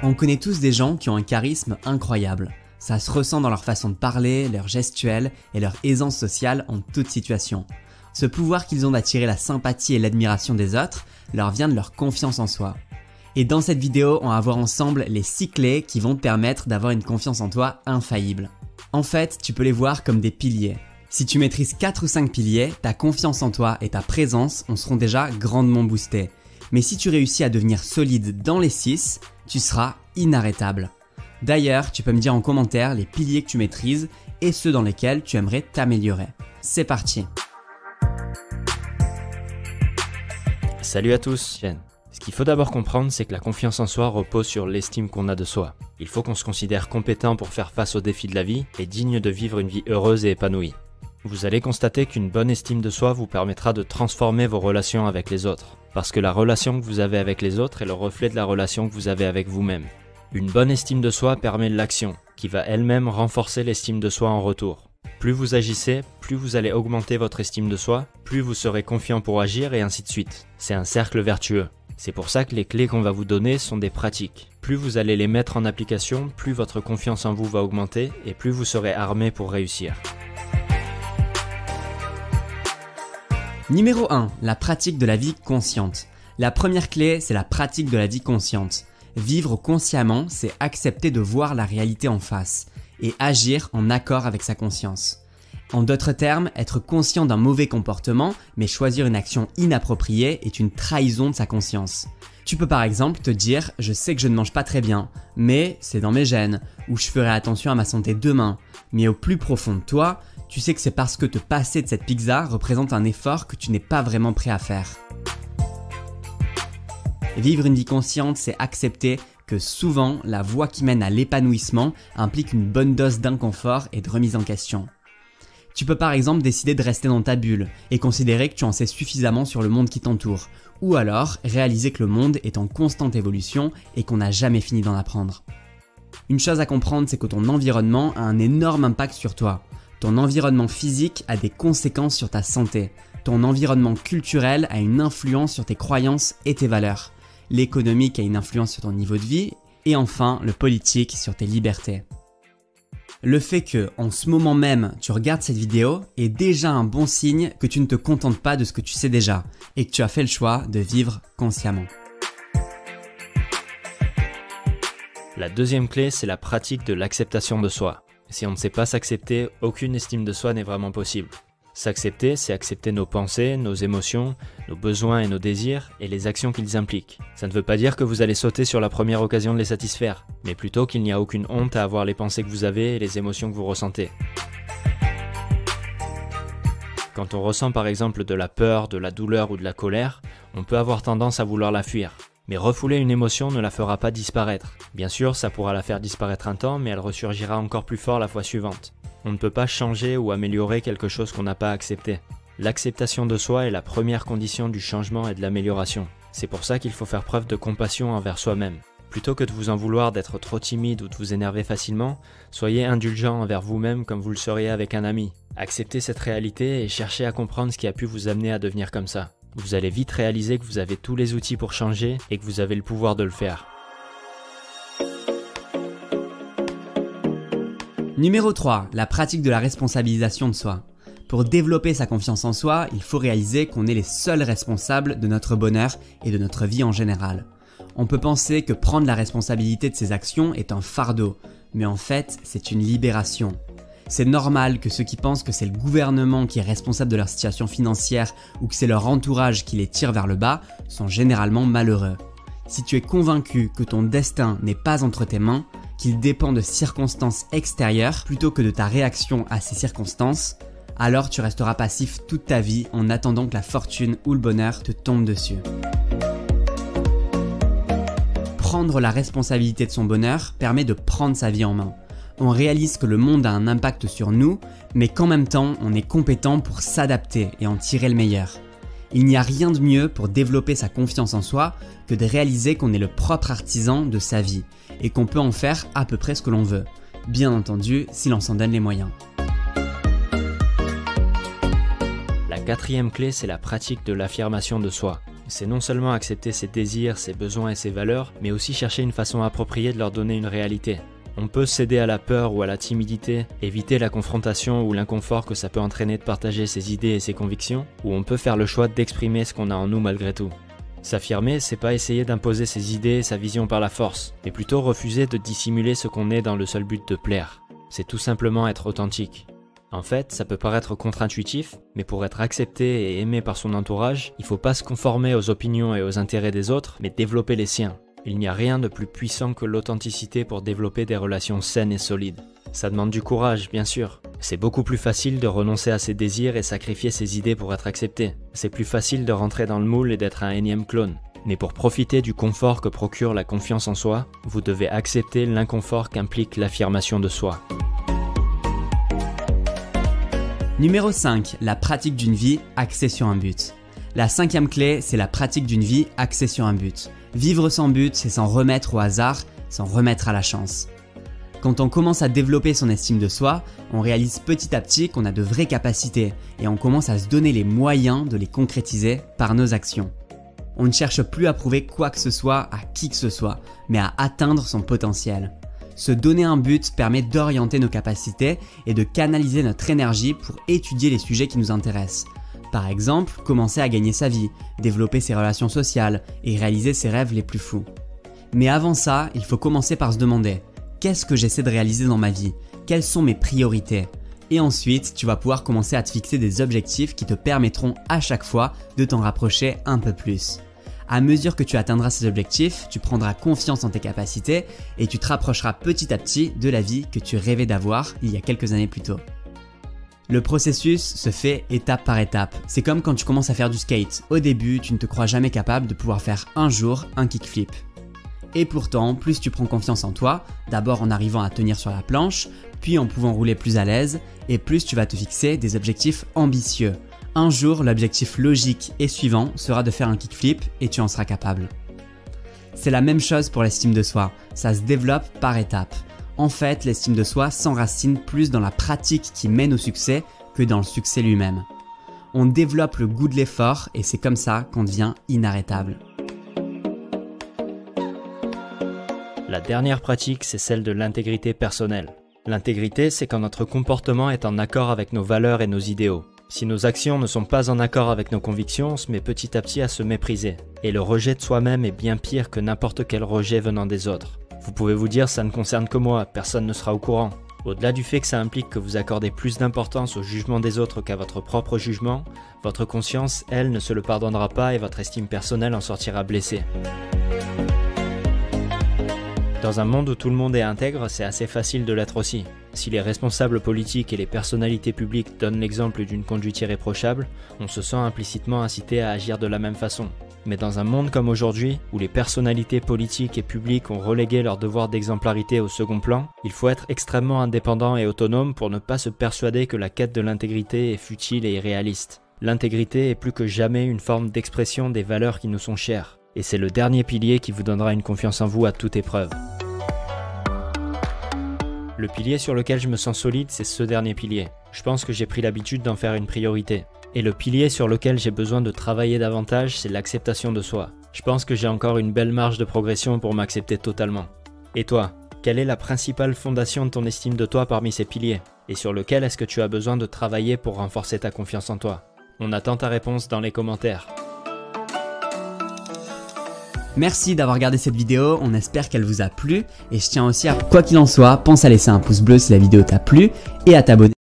On connaît tous des gens qui ont un charisme incroyable. Ça se ressent dans leur façon de parler, leur gestuelle et leur aisance sociale en toute situation. Ce pouvoir qu'ils ont d'attirer la sympathie et l'admiration des autres leur vient de leur confiance en soi. Et dans cette vidéo, on va voir ensemble les 6 clés qui vont te permettre d'avoir une confiance en toi infaillible. En fait, tu peux les voir comme des piliers. Si tu maîtrises 4 ou 5 piliers, ta confiance en toi et ta présence seront déjà grandement boostées. Mais si tu réussis à devenir solide dans les 6, tu seras inarrêtable. D'ailleurs, tu peux me dire en commentaire les piliers que tu maîtrises et ceux dans lesquels tu aimerais t'améliorer. C'est parti! Salut à tous, ce qu'il faut d'abord comprendre, c'est que la confiance en soi repose sur l'estime qu'on a de soi. Il faut qu'on se considère compétent pour faire face aux défis de la vie et digne de vivre une vie heureuse et épanouie. Vous allez constater qu'une bonne estime de soi vous permettra de transformer vos relations avec les autres, parce que la relation que vous avez avec les autres est le reflet de la relation que vous avez avec vous-même. Une bonne estime de soi permet l'action, qui va elle-même renforcer l'estime de soi en retour. Plus vous agissez, plus vous allez augmenter votre estime de soi, plus vous serez confiant pour agir et ainsi de suite. C'est un cercle vertueux. C'est pour ça que les clés qu'on va vous donner sont des pratiques. Plus vous allez les mettre en application, plus votre confiance en vous va augmenter et plus vous serez armé pour réussir. Numéro 1, la pratique de la vie consciente. La première clé, c'est la pratique de la vie consciente. Vivre consciemment, c'est accepter de voir la réalité en face et agir en accord avec sa conscience. En d'autres termes, être conscient d'un mauvais comportement, mais choisir une action inappropriée est une trahison de sa conscience. Tu peux par exemple te dire « je sais que je ne mange pas très bien, mais c'est dans mes gènes » ou « je ferai attention à ma santé demain », mais au plus profond de toi, tu sais que c'est parce que te passer de cette pizza représente un effort que tu n'es pas vraiment prêt à faire. Vivre une vie consciente, c'est accepter que souvent, la voie qui mène à l'épanouissement implique une bonne dose d'inconfort et de remise en question. Tu peux par exemple décider de rester dans ta bulle et considérer que tu en sais suffisamment sur le monde qui t'entoure, ou alors réaliser que le monde est en constante évolution et qu'on n'a jamais fini d'en apprendre. Une chose à comprendre, c'est que ton environnement a un énorme impact sur toi. Ton environnement physique a des conséquences sur ta santé. Ton environnement culturel a une influence sur tes croyances et tes valeurs. L'économique a une influence sur ton niveau de vie. Et enfin, le politique sur tes libertés. Le fait que, en ce moment même, tu regardes cette vidéo est déjà un bon signe que tu ne te contentes pas de ce que tu sais déjà et que tu as fait le choix de vivre consciemment. La deuxième clé, c'est la pratique de l'acceptation de soi. Si on ne sait pas s'accepter, aucune estime de soi n'est vraiment possible. S'accepter, c'est accepter nos pensées, nos émotions, nos besoins et nos désirs et les actions qu'ils impliquent. Ça ne veut pas dire que vous allez sauter sur la première occasion de les satisfaire, mais plutôt qu'il n'y a aucune honte à avoir les pensées que vous avez et les émotions que vous ressentez. Quand on ressent par exemple de la peur, de la douleur ou de la colère, on peut avoir tendance à vouloir la fuir. Mais refouler une émotion ne la fera pas disparaître. Bien sûr, ça pourra la faire disparaître un temps, mais elle ressurgira encore plus fort la fois suivante. On ne peut pas changer ou améliorer quelque chose qu'on n'a pas accepté. L'acceptation de soi est la première condition du changement et de l'amélioration. C'est pour ça qu'il faut faire preuve de compassion envers soi-même. Plutôt que de vous en vouloir d'être trop timide ou de vous énerver facilement, soyez indulgent envers vous-même comme vous le seriez avec un ami. Acceptez cette réalité et cherchez à comprendre ce qui a pu vous amener à devenir comme ça. Vous allez vite réaliser que vous avez tous les outils pour changer et que vous avez le pouvoir de le faire. Numéro 3, la pratique de la responsabilisation de soi. Pour développer sa confiance en soi, il faut réaliser qu'on est les seuls responsables de notre bonheur et de notre vie en général. On peut penser que prendre la responsabilité de ses actions est un fardeau, mais en fait, c'est une libération. C'est normal que ceux qui pensent que c'est le gouvernement qui est responsable de leur situation financière ou que c'est leur entourage qui les tire vers le bas sont généralement malheureux. Si tu es convaincu que ton destin n'est pas entre tes mains, qu'il dépend de circonstances extérieures plutôt que de ta réaction à ces circonstances, alors tu resteras passif toute ta vie en attendant que la fortune ou le bonheur te tombe dessus. Prendre la responsabilité de son bonheur permet de prendre sa vie en main. On réalise que le monde a un impact sur nous, mais qu'en même temps, on est compétent pour s'adapter et en tirer le meilleur. Il n'y a rien de mieux pour développer sa confiance en soi que de réaliser qu'on est le propre artisan de sa vie et qu'on peut en faire à peu près ce que l'on veut. Bien entendu, si l'on s'en donne les moyens. La quatrième clé, c'est la pratique de l'affirmation de soi. c'est non seulement accepter ses désirs, ses besoins et ses valeurs, mais aussi chercher une façon appropriée de leur donner une réalité. On peut céder à la peur ou à la timidité, éviter la confrontation ou l'inconfort que ça peut entraîner de partager ses idées et ses convictions, ou on peut faire le choix d'exprimer ce qu'on a en nous malgré tout. S'affirmer, c'est pas essayer d'imposer ses idées et sa vision par la force, mais plutôt refuser de dissimuler ce qu'on est dans le seul but de plaire. C'est tout simplement être authentique. En fait, ça peut paraître contre-intuitif, mais pour être accepté et aimé par son entourage, il faut pas se conformer aux opinions et aux intérêts des autres, mais développer les siens. Il n'y a rien de plus puissant que l'authenticité pour développer des relations saines et solides. Ça demande du courage, bien sûr. C'est beaucoup plus facile de renoncer à ses désirs et sacrifier ses idées pour être accepté. C'est plus facile de rentrer dans le moule et d'être un énième clone. Mais pour profiter du confort que procure la confiance en soi, vous devez accepter l'inconfort qu'implique l'affirmation de soi. Numéro 5. La pratique d'une vie axée sur un but. La 5e clé, c'est la pratique d'une vie axée sur un but. Vivre sans but, c'est s'en remettre au hasard, s'en remettre à la chance. Quand on commence à développer son estime de soi, on réalise petit à petit qu'on a de vraies capacités et on commence à se donner les moyens de les concrétiser par nos actions. On ne cherche plus à prouver quoi que ce soit à qui que ce soit, mais à atteindre son potentiel. Se donner un but permet d'orienter nos capacités et de canaliser notre énergie pour étudier les sujets qui nous intéressent. Par exemple, commencer à gagner sa vie, développer ses relations sociales et réaliser ses rêves les plus fous. Mais avant ça, il faut commencer par se demander « Qu'est-ce que j'essaie de réaliser dans ma vie ? Quelles sont mes priorités ?» Et ensuite, tu vas pouvoir commencer à te fixer des objectifs qui te permettront à chaque fois de t'en rapprocher un peu plus. À mesure que tu atteindras ces objectifs, tu prendras confiance en tes capacités et tu te rapprocheras petit à petit de la vie que tu rêvais d'avoir il y a quelques années plus tôt. Le processus se fait étape par étape. C'est comme quand tu commences à faire du skate. Au début, tu ne te crois jamais capable de pouvoir faire un jour un kickflip. Et pourtant, plus tu prends confiance en toi, d'abord en arrivant à tenir sur la planche, puis en pouvant rouler plus à l'aise, et plus tu vas te fixer des objectifs ambitieux. Un jour, l'objectif logique et suivant sera de faire un kickflip et tu en seras capable. C'est la même chose pour l'estime de soi, ça se développe par étapes. En fait, l'estime de soi s'enracine plus dans la pratique qui mène au succès que dans le succès lui-même. On développe le goût de l'effort et c'est comme ça qu'on devient inarrêtable. La dernière pratique, c'est celle de l'intégrité personnelle. L'intégrité, c'est quand notre comportement est en accord avec nos valeurs et nos idéaux. Si nos actions ne sont pas en accord avec nos convictions, on se met petit à petit à se mépriser. Et le rejet de soi-même est bien pire que n'importe quel rejet venant des autres. Vous pouvez vous dire ça ne concerne que moi, personne ne sera au courant. Au-delà du fait que ça implique que vous accordez plus d'importance au jugement des autres qu'à votre propre jugement, votre conscience, elle, ne se le pardonnera pas et votre estime personnelle en sortira blessée. Dans un monde où tout le monde est intègre, c'est assez facile de l'être aussi. Si les responsables politiques et les personnalités publiques donnent l'exemple d'une conduite irréprochable, on se sent implicitement incité à agir de la même façon. Mais dans un monde comme aujourd'hui, où les personnalités politiques et publiques ont relégué leur devoir d'exemplarité au second plan, il faut être extrêmement indépendant et autonome pour ne pas se persuader que la quête de l'intégrité est futile et irréaliste. L'intégrité est plus que jamais une forme d'expression des valeurs qui nous sont chères. Et c'est le dernier pilier qui vous donnera une confiance en vous à toute épreuve. Le pilier sur lequel je me sens solide, c'est ce dernier pilier. Je pense que j'ai pris l'habitude d'en faire une priorité. Et le pilier sur lequel j'ai besoin de travailler davantage, c'est l'acceptation de soi. Je pense que j'ai encore une belle marge de progression pour m'accepter totalement. Et toi, quelle est la principale fondation de ton estime de toi parmi ces piliers? Et sur lequel est-ce que tu as besoin de travailler pour renforcer ta confiance en toi? On attend ta réponse dans les commentaires. Merci d'avoir regardé cette vidéo, on espère qu'elle vous a plu et je tiens aussi à, quoi qu'il en soit, pense à laisser un pouce bleu si la vidéo t'a plu et à t'abonner.